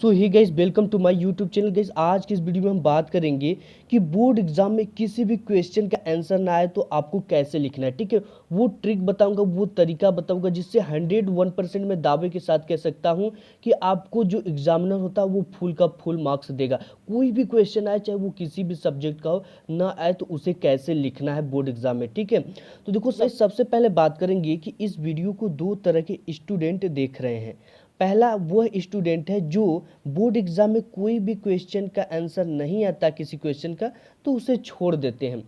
So hi guys, welcome to my YouTube channel. Guys, आज की इस वीडियो में हम बात करेंगे कि बोर्ड एग्जाम में किसी भी क्वेश्चन का आंसर ना आए तो आपको कैसे लिखना है। ठीक है, वो ट्रिक बताऊंगा, वो तरीका बताऊंगा जिससे 101% मैं दावे के साथ कह सकता हूं कि आपको जो एग्जामिनर होता है वो फुल का फुल मार्क्स देगा। कोई भी क्वेश्चन आए, चाहे वो किसी भी सब्जेक्ट का हो, ना आए तो उसे कैसे लिखना है बोर्ड एग्जाम में। ठीक है, तो देखो सबसे पहले बात करेंगे कि इस वीडियो को दो तरह के स्टूडेंट देख रहे हैं। पहला वह स्टूडेंट है जो बोर्ड एग्जाम में कोई भी क्वेश्चन का आंसर नहीं आता किसी क्वेश्चन का, तो उसे छोड़ देते हैं।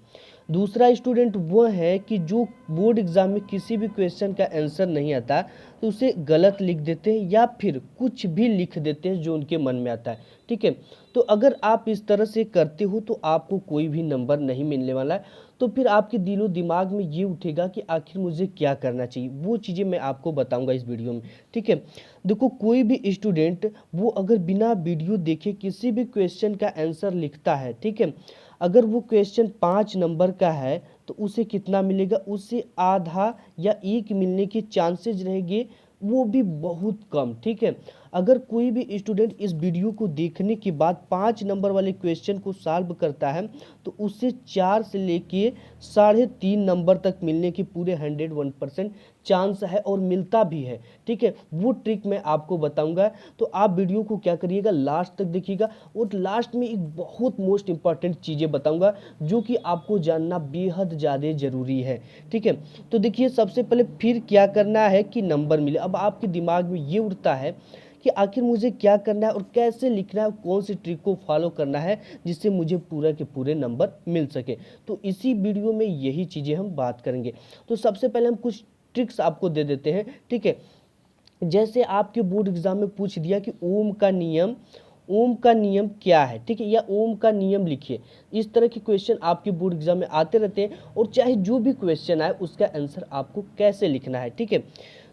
दूसरा स्टूडेंट वह है कि जो बोर्ड एग्जाम में किसी भी क्वेश्चन का आंसर नहीं आता तो उसे गलत लिख देते हैं या फिर कुछ भी लिख देते हैं जो उनके मन में आता है। ठीक है, तो अगर आप इस तरह से करते हो तो आपको कोई भी नंबर नहीं मिलने वाला है। तो फिर आपके दिलो दिमाग में ये उठेगा कि आखिर मुझे क्या करना चाहिए, वो चीज़ें मैं आपको बताऊंगा इस वीडियो में। ठीक है, देखो कोई भी स्टूडेंट वो अगर बिना वीडियो देखे किसी भी क्वेश्चन का आंसर लिखता है, ठीक है, अगर वो क्वेश्चन 5 नंबर का है तो उसे कितना मिलेगा, उसे आधा या एक मिलने के चांसेस रहेंगे, वो भी बहुत कम। ठीक है, अगर कोई भी स्टूडेंट इस वीडियो को देखने के बाद 5 नंबर वाले क्वेश्चन को सॉल्व करता है तो उससे 4 से लेके 3.5 नंबर तक मिलने की पूरे 101% चांस है और मिलता भी है। ठीक है, वो ट्रिक मैं आपको बताऊंगा, तो आप वीडियो को क्या करिएगा, लास्ट तक देखिएगा। और लास्ट में एक बहुत मोस्ट इंपॉर्टेंट चीज़ें बताऊंगा जो कि आपको जानना बेहद ज़्यादा ज़रूरी है। ठीक है, तो देखिए सबसे पहले फिर क्या करना है कि नंबर मिले। अब आपके दिमाग में ये उठता है कि आखिर मुझे क्या करना है और कैसे लिखना है, कौन सी ट्रिक को फॉलो करना है जिससे मुझे पूरा के पूरे नंबर मिल सके। तो इसी वीडियो में यही चीज़ें हम बात करेंगे। तो सबसे पहले हम कुछ ट्रिक्स आपको दे देते हैं। ठीक है, जैसे आपके बोर्ड एग्जाम में पूछ दिया कि ओम का नियम क्या है, ठीक है, या ओम का नियम लिखिए। इस तरह के क्वेश्चन आपके बोर्ड एग्जाम में आते रहते हैं और चाहे जो भी क्वेश्चन आए उसका आंसर आपको कैसे लिखना है। ठीक है,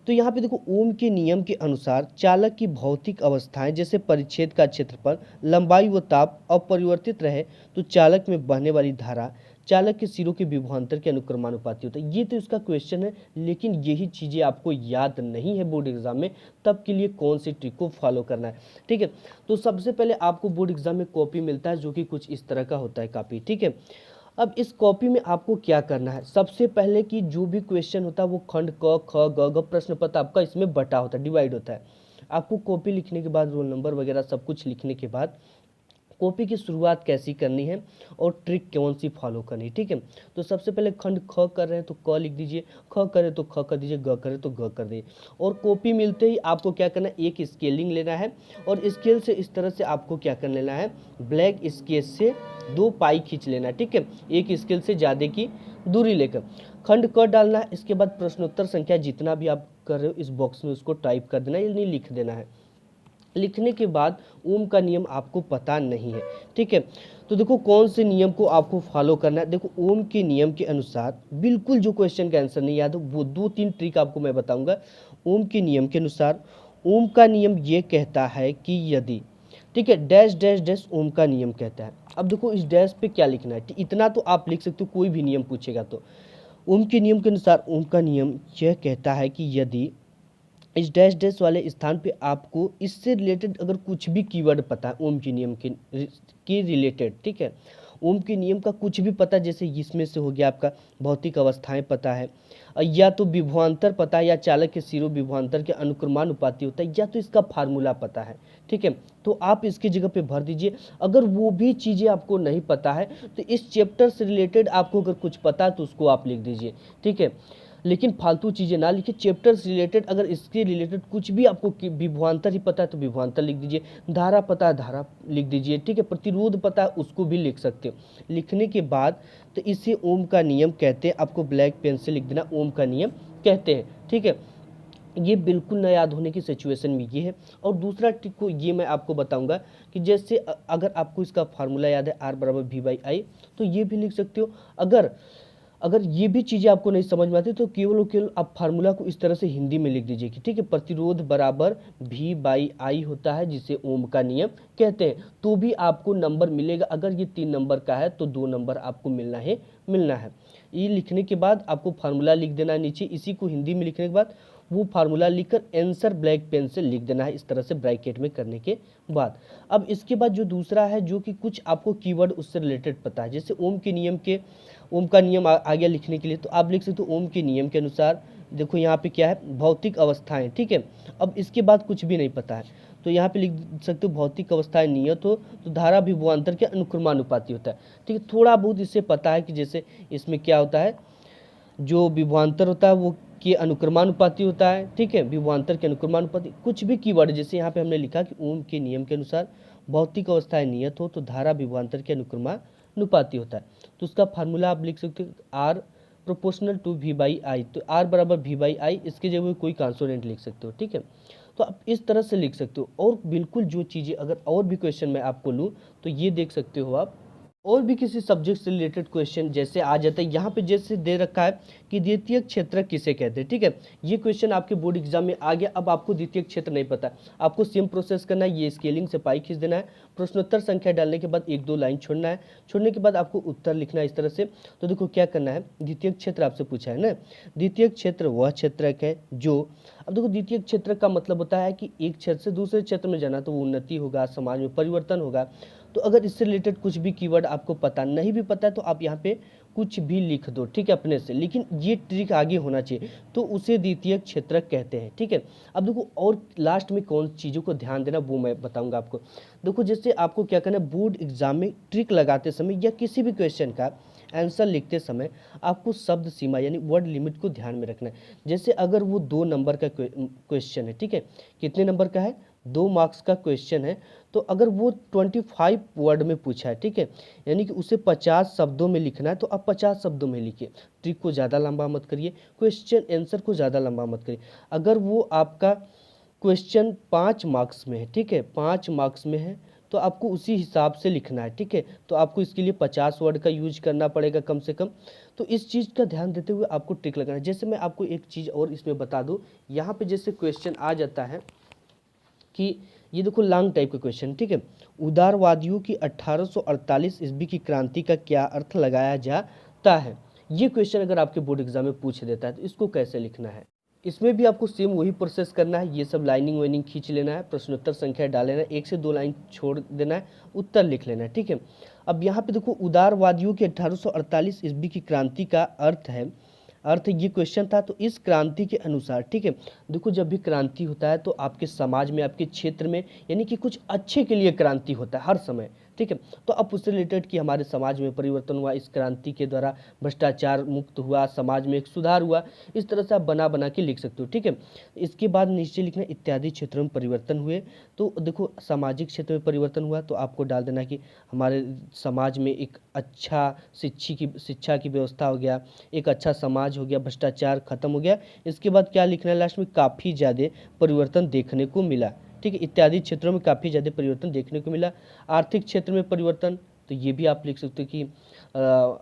तो यहाँ पे देखो, ओम के नियम के अनुसार चालक की भौतिक अवस्थाएं जैसे परिच्छेद का क्षेत्रफल, लंबाई व ताप अपरिवर्तित रहे तो चालक में बहने वाली धारा चालक के सिरों के विभवांतर के अनुक्रमानुपाती होता है। ये तो इसका क्वेश्चन है, लेकिन यही चीज़ें आपको याद नहीं है बोर्ड एग्जाम में, तब के लिए कौन सी ट्रिक को फॉलो करना है। ठीक है, तो सबसे पहले आपको बोर्ड एग्जाम में कॉपी मिलता है जो कि कुछ इस तरह का होता है कॉपी। ठीक है, अब इस कॉपी में आपको क्या करना है, सबसे पहले कि जो भी क्वेश्चन होता है वो खंड क ख ग घ प्रश्न पत्र आपका इसमें बटा होता है, डिवाइड होता है। आपको कॉपी लिखने के बाद रोल नंबर वगैरह सब कुछ लिखने के बाद कॉपी की शुरुआत कैसी करनी है और ट्रिक कौन सी फॉलो करनी है। ठीक है, तो सबसे पहले खंड ख कर रहे हैं तो क लिख दीजिए, ख करे तो ख कर दीजिए, ग करे तो ग कर दीजिए। और कॉपी मिलते ही आपको क्या करना है, एक स्केलिंग लेना है और स्केल से इस तरह से आपको क्या कर लेना है, ब्लैक स्केच से 2 पाई खींच लेना है। ठीक है, एक स्केल से ज़्यादा की दूरी लेकर खंड क डालना है। इसके बाद प्रश्नोत्तर संख्या जितना भी आप कर रहे हो इस बॉक्स में उसको टाइप कर देना है, यानी लिख देना है। लिखने के बाद ओम का नियम आपको पता नहीं है। ठीक है, तो देखो कौन से नियम को आपको फॉलो करना है। देखो ओम के नियम के अनुसार बिल्कुल जो क्वेश्चन का आंसर नहीं याद हो वो 2-3 ट्रिक आपको मैं बताऊंगा। ओम के नियम के अनुसार ओम का नियम ये कहता है कि यदि, ठीक है, डैश डैश डैश ओम का नियम कहता है। अब देखो इस डैश पे क्या लिखना है, इतना तो आप लिख सकते हो, कोई भी नियम पूछेगा तो। ओम के नियम के अनुसार ओम का नियम यह कहता है कि यदि इस डैश डैश वाले स्थान पे आपको इससे रिलेटेड अगर कुछ भी कीवर्ड पता है ओम के नियम के रिलेटेड, ठीक है, ओम के नियम का कुछ भी पता, जैसे इसमें से हो गया आपका भौतिक अवस्थाएं पता है, या तो विभवांतर पता है, या चालक के सिरों विभवांतर के अनुक्रमानुपाती होता है, या तो इसका फार्मूला पता है। ठीक है, तो आप इसकी जगह पे भर दीजिए। अगर वो भी चीज़ें आपको नहीं पता है तो इस चैप्टर से रिलेटेड आपको अगर कुछ पता है तो उसको आप लिख दीजिए। ठीक है, लेकिन फालतू चीज़ें ना लिखिए। चैप्टर से रिलेटेड अगर इसके रिलेटेड कुछ भी आपको विभवांतर ही पता है तो विभवांतर लिख दीजिए, धारा पता है धारा लिख दीजिए। ठीक है, प्रतिरोध पता है उसको भी लिख सकते हो। लिखने के बाद तो इसे ओम का नियम कहते हैं, आपको ब्लैक पेन से लिख देना, ओम का नियम कहते हैं। ठीक है, ये बिल्कुल न याद होने की सिचुएशन में ये है। और दूसरा ट्रिक को ये मैं आपको बताऊंगा कि जैसे अगर आपको इसका फार्मूला याद है R बराबर V/I, तो ये भी लिख सकते हो। अगर अगर ये भी चीज़ें आपको नहीं समझ में आती तो केवल और केवल आप फार्मूला को इस तरह से हिंदी में लिख दीजिए कि ठीक है, प्रतिरोध बराबर V/I होता है जिसे ओम का नियम कहते हैं, तो भी आपको नंबर मिलेगा। अगर ये 3 नंबर का है तो 2 नंबर आपको मिलना है। ये लिखने के बाद आपको फार्मूला लिख देना है नीचे। इसी को हिंदी में लिखने के बाद वो फार्मूला लिखकर आंसर ब्लैक पेन से लिख देना है, इस तरह से ब्रैकेट में करने के बाद। अब इसके बाद जो दूसरा है, जो कि कुछ आपको कीवर्ड उससे रिलेटेड पता है, जैसे ओम का नियम आ गया लिखने के लिए, तो आप लिख सकते हो ओम के नियम के अनुसार। देखो यहाँ पे क्या है, भौतिक अवस्थाएं, ठीक है। अब इसके बाद कुछ भी नहीं पता है, तो यहाँ पे लिख सकते हो भौतिक अवस्थाएं नियत हो तो धारा विभवांतर के अनुक्रमानुपाती होता है, ठीक है। थोड़ा बहुत इससे पता है कि जैसे इसमें क्या होता है, जो विभवांतर होता है वो के अनुक्रमानुपाती होता है, ठीक है, विभवांतर के अनुक्रमानुपाती। कुछ भी कीवर्ड, जैसे यहाँ पे हमने लिखा कि ओम के नियम के अनुसार भौतिक अवस्थाएं नियत हो तो धारा विभवांतर के अनुक्रमानुपाती होता है, तो उसका फार्मूला आप लिख सकते हो R proportional to V by I, तो आर बराबर वी बाई आई, इसके जगह कोई कॉन्सोनेंट लिख सकते हो, ठीक है। तो आप इस तरह से लिख सकते हो। और बिल्कुल जो चीज़ें अगर और भी क्वेश्चन मैं आपको लूँ तो ये देख सकते हो आप, और भी किसी सब्जेक्ट से रिलेटेड क्वेश्चन जैसे आ जाता है, यहाँ पे जैसे दे रखा है कि द्वितीय क्षेत्र किसे कहते हैं, ठीक है। ये क्वेश्चन आपके बोर्ड एग्जाम में आ गया। अब आपको द्वितीय क्षेत्र नहीं पता, आपको सेम प्रोसेस करना है, ये स्केलिंग से पाई खींच देना है, प्रश्नोत्तर संख्या डालने के बाद एक दो लाइन छोड़ना है, छोड़ने के बाद आपको उत्तर लिखना है इस तरह से। तो देखो क्या करना है, द्वितीय क्षेत्र आपसे पूछा है ना, द्वितीय क्षेत्र वह क्षेत्रक है जो, अब देखो द्वितीय क्षेत्र का मतलब होता है कि एक क्षेत्र से दूसरे क्षेत्र में जाना, तो वो उन्नति होगा, समाज में परिवर्तन होगा। तो अगर इससे रिलेटेड कुछ भी कीवर्ड आपको पता नहीं भी पता है तो आप यहाँ पे कुछ भी लिख दो, ठीक है, अपने से, लेकिन ये ट्रिक आगे होना चाहिए, तो उसे द्वितीय क्षेत्रक कहते हैं, ठीक है। अब देखो और लास्ट में कौन चीज़ों को ध्यान देना वो मैं बताऊंगा आपको। देखो जैसे आपको क्या करना है, बोर्ड एग्जाम में ट्रिक लगाते समय या किसी भी क्वेश्चन का आंसर लिखते समय आपको शब्द सीमा यानी वर्ड लिमिट को ध्यान में रखना है। जैसे अगर वो 2 नंबर का क्वेश्चन है, ठीक है, कितने नंबर का है, 2 मार्क्स का क्वेश्चन है, तो अगर वो 25 वर्ड में पूछा है, ठीक है, यानी कि उसे 50 शब्दों में लिखना है, तो आप 50 शब्दों में लिखिए, ट्रिक को ज़्यादा लंबा मत करिए, क्वेश्चन आंसर को ज़्यादा लंबा मत करिए। अगर वो आपका क्वेश्चन 5 मार्क्स में है, ठीक है, 5 मार्क्स में है, तो आपको उसी हिसाब से लिखना है, ठीक है। तो आपको इसके लिए 50 वर्ड का यूज करना पड़ेगा कम से कम। तो इस चीज़ का ध्यान देते हुए आपको ट्रिक लगाना है। जैसे मैं आपको एक चीज़ और इसमें बता दूं, यहाँ पे जैसे क्वेश्चन आ जाता है कि ये देखो लॉन्ग टाइप का क्वेश्चन, ठीक है, उदारवादियों की 1848 ईस्वी की क्रांति का क्या अर्थ लगाया जाता है। ये क्वेश्चन अगर आपके बोर्ड एग्जाम में पूछ देता है तो इसको कैसे लिखना है। इसमें भी आपको सेम वही प्रोसेस करना है, ये सब लाइनिंग वाइनिंग खींच लेना है, प्रश्नोत्तर संख्या डाल लेना है, 1 से 2 लाइन छोड़ देना है, उत्तर लिख लेना है, ठीक है। अब यहाँ पे देखो उदारवादियों की 1848 ईस्वी की क्रांति का अर्थ ये क्वेश्चन था, तो इस क्रांति के अनुसार, ठीक है, देखो जब भी क्रांति होता है तो आपके समाज में, आपके क्षेत्र में, यानी कि कुछ अच्छे के लिए क्रांति होता है हर समय, ठीक है। तो अब उससे रिलेटेड कि हमारे समाज में परिवर्तन हुआ, इस क्रांति के द्वारा भ्रष्टाचार मुक्त हुआ, समाज में एक सुधार हुआ, इस तरह से आप बना के लिख सकते हो, ठीक है। इसके बाद नीचे लिखना इत्यादि क्षेत्रों में परिवर्तन हुए, तो देखो सामाजिक क्षेत्र में परिवर्तन हुआ तो आपको डाल देना कि हमारे समाज में एक अच्छा शिक्षा की व्यवस्था हो गया, एक अच्छा समाज हो गया, भ्रष्टाचार खत्म हो गया। इसके बाद क्या लिखना है लास्ट में, काफ़ी ज़्यादा परिवर्तन देखने को मिला, ठीक है, इत्यादि क्षेत्रों में काफ़ी ज़्यादा परिवर्तन देखने को मिला। आर्थिक क्षेत्र में परिवर्तन, तो ये भी आप लिख सकते हो कि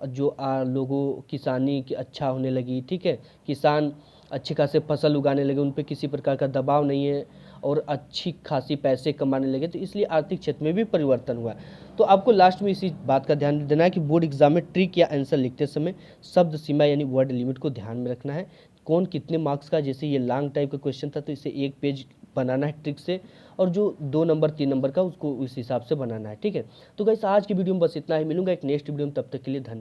जो लोगों किसानी की अच्छा होने लगी, ठीक है, किसान अच्छे खासे फसल उगाने लगे, उन पर किसी प्रकार का दबाव नहीं है और अच्छी खासी पैसे कमाने लगे, तो इसलिए आर्थिक क्षेत्र में भी परिवर्तन हुआ। तो आपको लास्ट में इसी बात का ध्यान देना है कि बोर्ड एग्जाम में ट्रिक या आंसर लिखते समय शब्द सीमा यानी वर्ड लिमिट को ध्यान में रखना है। कौन कितने मार्क्स का, जैसे ये लॉन्ग टाइप का क्वेश्चन था तो इसे 1 पेज बनाना है ट्रिक से, और जो 2 नंबर 3 नंबर का उसको उस हिसाब से बनाना है, ठीक है। तो गाइस आज की वीडियो में बस इतना ही, मिलूंगा एक नेक्स्ट वीडियो में, तब तक के लिए धन्यवाद।